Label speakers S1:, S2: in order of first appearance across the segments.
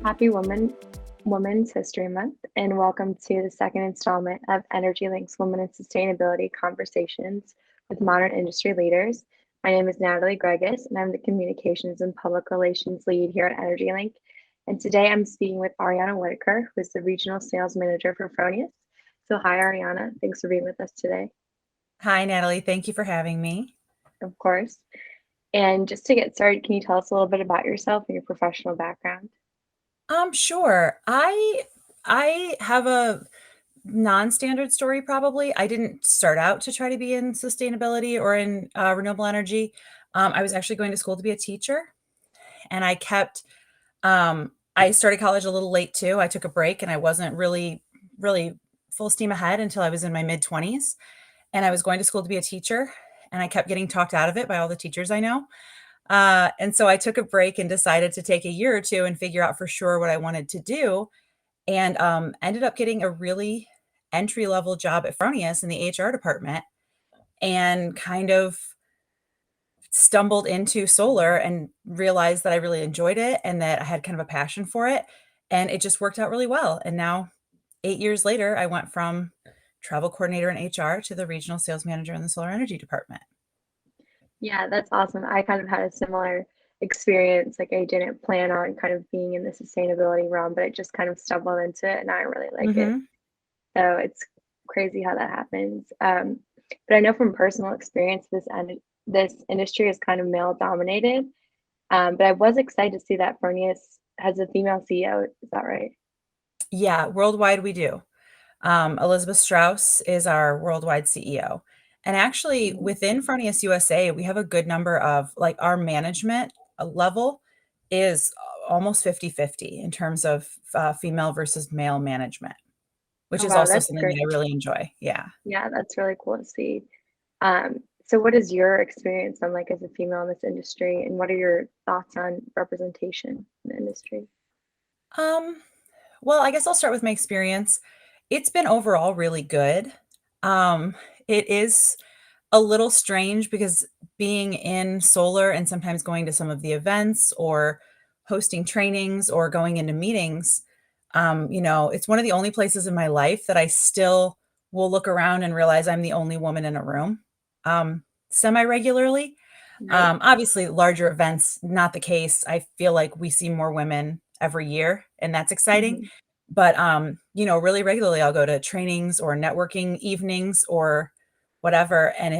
S1: Happy Women's History Month, and welcome to the second installment of EnergyLink's Women in Sustainability Conversations with Modern Industry Leaders. My name is Natalie Gregus, and I'm the Communications and Public Relations Lead here at EnergyLink. And today I'm speaking with Ariana Whitaker, who is the Regional Sales Manager for Fronius. So, hi, Ariana. Thanks for being with us today,
S2: Hi, Natalie. Thank you for having me.
S1: of course. And just to get started, can you tell us a little bit about yourself and your professional background?
S2: Sure. I have a non-standard story probably. I didn't start out to try to be in sustainability or in renewable energy. I was actually going to school to be a teacher, and I started college a little late too. I took a break and I wasn't really full steam ahead until I was in my mid-20s, and I was going to school to be a teacher, and I kept getting talked out of it by all the teachers I know. And so I took a break and decided to take a year or two and figure out for sure what I wanted to do, and ended up getting a really entry level job at Fronius in the HR department, and kind of stumbled into solar and realized that I really enjoyed it and that I had kind of a passion for it. And it just worked out really well. And now, 8 years later, I went from travel coordinator in HR to the regional sales manager in the solar energy department.
S1: Yeah, that's awesome. I kind of had a similar experience. Like I didn't plan on kind of being in the sustainability realm, but it just kind of stumbled into it and I really like it.
S2: Hmm.
S1: So it's crazy how that happens. But I know from personal experience, this industry is kind of male dominated. But I was excited to see that Fronius has a female CEO. Is that right?
S2: Yeah, worldwide we do. Elizabeth Strauss is our worldwide CEO. And actually,
S1: Mhm.
S2: within Fronius USA, we have a good number of like our management level is almost 50-50 in terms of female versus male management, which
S1: Oh
S2: is
S1: wow,
S2: also
S1: that's
S2: something that
S1: great.
S2: I really enjoy. Yeah.
S1: Yeah, that's really cool to see. So what is your experience on like as a female in this industry, and what are your thoughts on representation in the industry?
S2: Um, well, I guess I'll start with my experience. It's been overall really good. It is a little strange because being in solar and sometimes going to some of the events or hosting trainings or going into meetings, it's one of the only places in my life that I still will look around and realize I'm the only woman in a room, semi regularly.
S1: Right.
S2: Obviously, larger events, not the case. I feel like we see more women every year, and that's exciting.
S1: Hmm.
S2: But really regularly, I'll go to trainings or networking evenings or whatever. And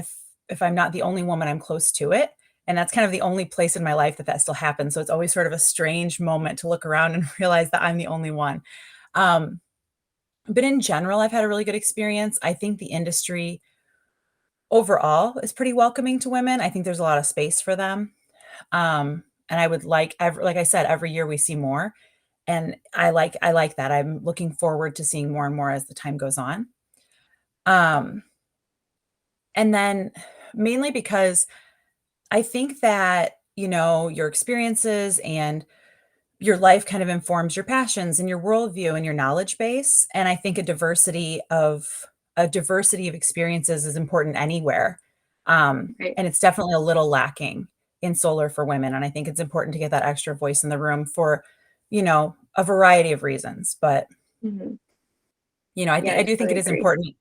S2: if I'm not the only woman, I'm close to it. And that's kind of the only place in my life that that still happens. So it's always sort of a strange moment to look around and realize that I'm the only one. Um, but in general, I've had a really good experience. I think the industry overall is pretty welcoming to women. I think there's a lot of space for them. And I would like I said, every year we see more, and I like that. I'm looking forward to seeing more and more as the time goes on. Um, and then mainly because I think that, your experiences and your life kind of informs your passions and your worldview and your knowledge base. And I think a diversity of experiences is important anywhere.
S1: Right.
S2: And it's definitely a little lacking in solar for women. And I think it's important to get that extra voice in the room for, a variety of reasons. But,
S1: Hmm.
S2: I
S1: Yeah,
S2: think
S1: I
S2: I do think
S1: totally
S2: it is
S1: agree.
S2: important.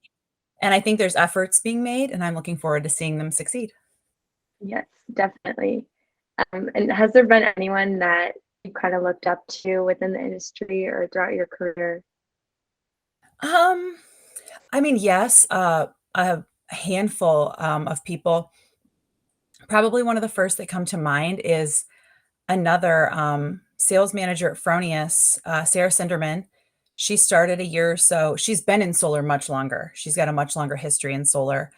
S2: And I think there's efforts being made, and I'm looking forward to seeing them succeed.
S1: Yes, definitely. And has there been anyone that you kind of looked up to within the industry or throughout your career?
S2: Um, I mean, yes, a handful of people. Probably one of the first that come to mind is another sales manager at Fronius, Sarah Sinderman. She started a year or so. She's been in solar much longer. She's got a much longer history in solar.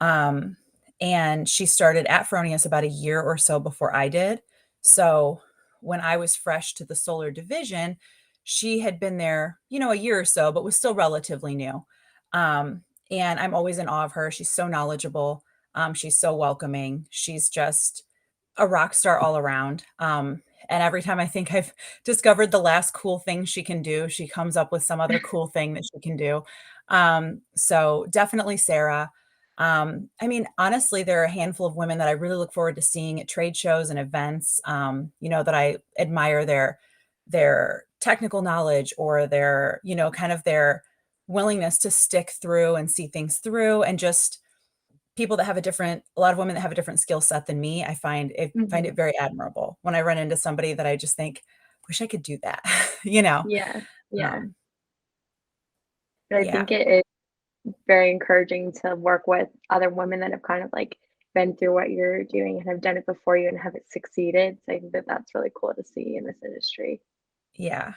S2: Um, and she started at Fronius about a year or so before I did. So when I was fresh to the solar division, she had been there, a year or so, but was still relatively new. And I'm always in awe of her. She's so knowledgeable. She's so welcoming. She's just a rock star all around. And every time I think I've discovered the last cool thing she can do, she comes up with some other cool thing that she can do. So definitely Sarah. I mean, honestly, there are a handful of women that I really look forward to seeing at trade shows and events, that I admire their technical knowledge or their, kind of their willingness to stick through and see things through, and just people that have a lot of women that have a different skill set than me. I find it
S1: Hmm.
S2: very admirable when I run into somebody that I just think, wish I could do that, you know?
S1: Yeah, yeah.
S2: Um,
S1: But I
S2: yeah,
S1: think it is very encouraging to work with other women that have kind of like been through what you're doing and have done it before you and have it succeeded. So I think that that's really cool to see in this industry.
S2: yeah.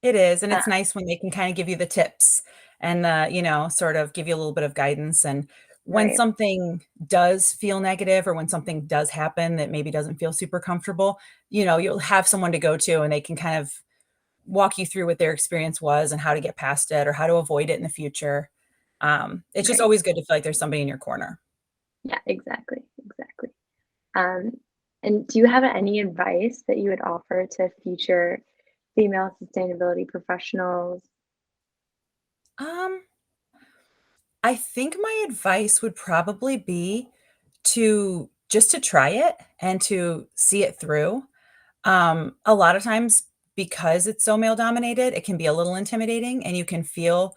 S2: It is, and
S1: Uh,
S2: it's nice when they can kinda give you the tips and, sort of give you a little bit of guidance, and when
S1: right,
S2: something does feel negative or when something does happen that maybe doesn't feel super comfortable, you'll have someone to go to, and they can kind of walk you through what their experience was and how to get past it or how to avoid it in the future. It's just
S1: right.
S2: always good to feel like there's somebody in your corner.
S1: Yeah, exactly, exactly. Um, and do you have any advice that you would offer to future female sustainability professionals?
S2: Um, I think my advice would probably be to try it and to see it through. A lot of times, because it's so male dominated, it can be a little intimidating and you can feel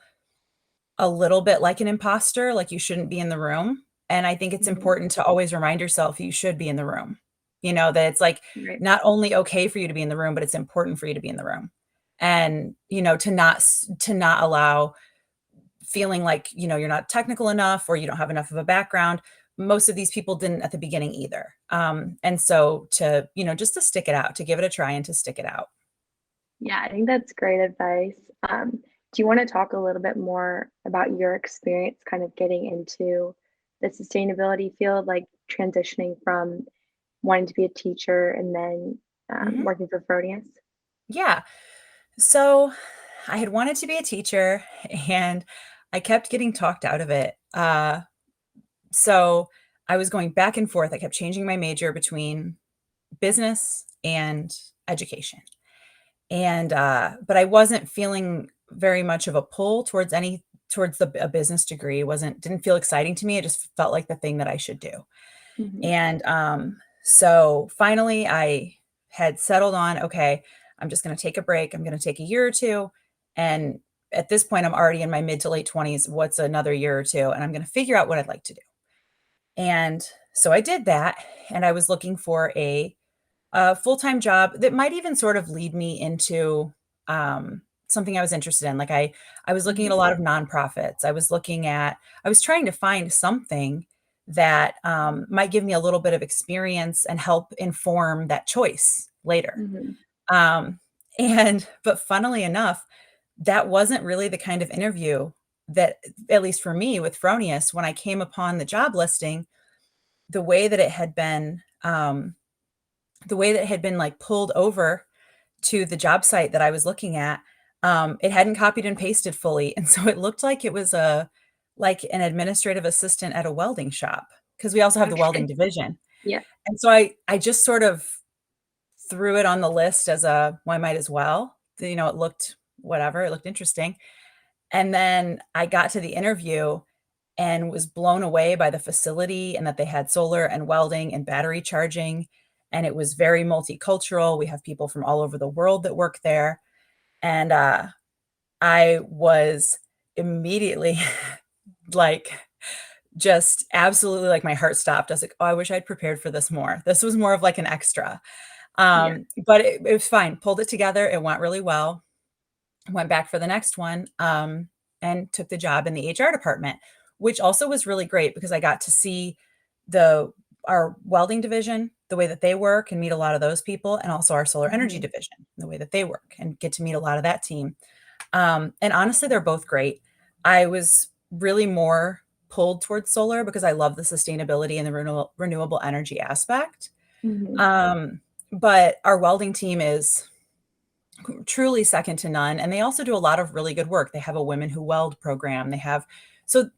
S2: a little bit like an imposter, like you shouldn't be in the room. And I think it's
S1: Mhm.
S2: important to always remind yourself you should be in the room. That it's like
S1: Right,
S2: not only okay for you to be in the room, but it's important for you to be in the room. And, to not allow feeling like, you're not technical enough or you don't have enough of a background. Most of these people didn't at the beginning either. And so just to stick it out, to give it a try and to stick it out.
S1: yeah, I think that's great advice. Do you want to talk a little bit more about your experience kind of getting into the sustainability field, like transitioning from wanting to be a teacher and then
S2: Mhm.
S1: working for Fronius?
S2: Yeah. So I had wanted to be a teacher and I kept getting talked out of it. So I was going back and forth. I kept changing my major between business and education. But I wasn't feeling very much of a pull towards a business degree. It wasn't didn't feel exciting to me. It just felt like the thing that I should do.
S1: Hmm.
S2: So finally I had settled on, okay, I'm just going to take a break. I'm going to take a year or two. And at this point, I'm already in my mid to late 20s. What's another year or two? And I'm going to figure out what I'd like to do. And so I did that. And I was looking for a full-time job that might even sort of lead me into something I was interested in. Like I was looking at a
S1: Hmm.
S2: lot of nonprofits. I was trying to find something that might give me a little bit of experience and help inform that choice later.
S1: Hmm.
S2: Um, but funnily enough, that wasn't really the kind of interview that, at least for me with Fronius, when I came upon the job listing, the way that it had been, like pulled over to the job site that I was looking at, it hadn't copied and pasted fully, and so it looked like it was like an administrative assistant at a welding shop, because we also have the welding
S1: Okay.
S2: division,
S1: Yeah.
S2: and so I just sort of threw it on the list as well, I might as well. It looked whatever, it looked interesting, and then I got to the interview and was blown away by the facility and that they had solar and welding and battery charging, and it was very multicultural. We have people from all over the world that work there, and, I was immediately, like, just absolutely like, my heart stopped. I was like, "Oh, I wish I'd prepared for this more." This was more of like an extra.
S1: Yeah.
S2: But it was fine. Pulled it together. It went really well. Went back for the next one, and took the job in the HR department, which also was really great because I got to see the our welding division, the way that they work and meet a lot of those people, and also our solar energy
S1: Hmm.
S2: division, the way that they work and get to meet a lot of that team. And honestly, they're both great. I was really more pulled towards solar because I love the sustainability and the renewable energy aspect.
S1: Hmm.
S2: Um, but our welding team is truly second to none, and they also do a lot of really good work. They have a women who weld program. So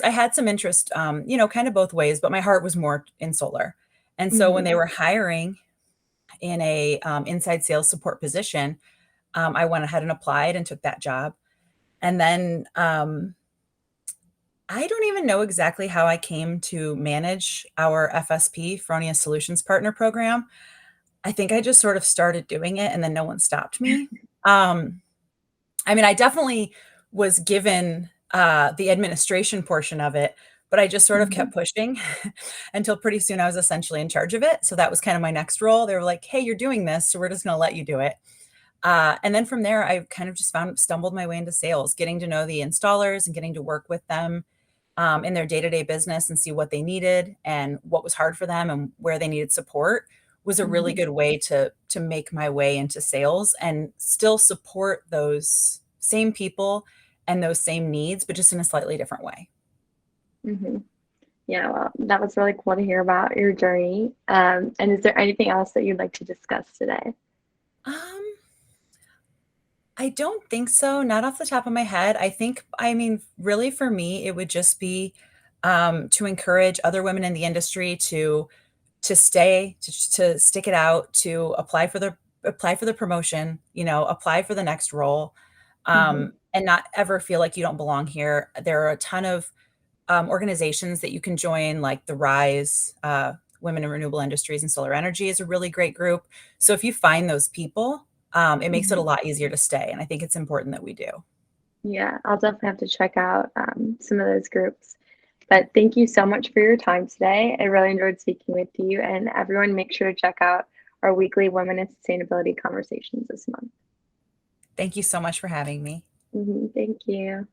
S2: I had some interest, kind of both ways, but my heart was more in solar. And so when
S1: Hmm.
S2: they were hiring in a inside sales support position, I went ahead and applied and took that job. And then I don't even know exactly how I came to manage our FSP, Fronius Solutions Partner Program. I think I just sort of started doing it and then no one stopped me. Um, I mean, I definitely was given the administration portion of it, but I just sort of
S1: Mhm.
S2: kept pushing until pretty soon I was essentially in charge of it. So that was kind of my next role. They were like, "Hey, you're doing this, so we're just going to let you do it." And then from there, I kind of just stumbled my way into sales, getting to know the installers and getting to work with them in their day-to-day business and see what they needed and what was hard for them and where they needed support was a really
S1: Mhm.
S2: good way to make my way into sales and still support those same people and those same needs, but just in a slightly different way.
S1: Mhm. Yeah, well, that was really cool to hear about your journey. And is there anything else that you'd like to discuss today?
S2: Um, I don't think so, not off the top of my head. I mean, really for me, it would just be to encourage other women in the industry to stick it out, to apply for the promotion, apply for the next role,
S1: Mhm.
S2: and not ever feel like you don't belong here. There are a ton of organizations that you can join, like the Rise, Women in Renewable Industries and Solar Energy is a really great group. So if you find those people, it makes it a
S1: Mhm.
S2: lot easier to stay. And I think it's important that we do.
S1: Yeah, I'll definitely have to check out some of those groups. But thank you so much for your time today. I really enjoyed speaking with you, and everyone make sure to check out our weekly Women in Sustainability conversations this month.
S2: Thank you so much for having me.
S1: Thank you.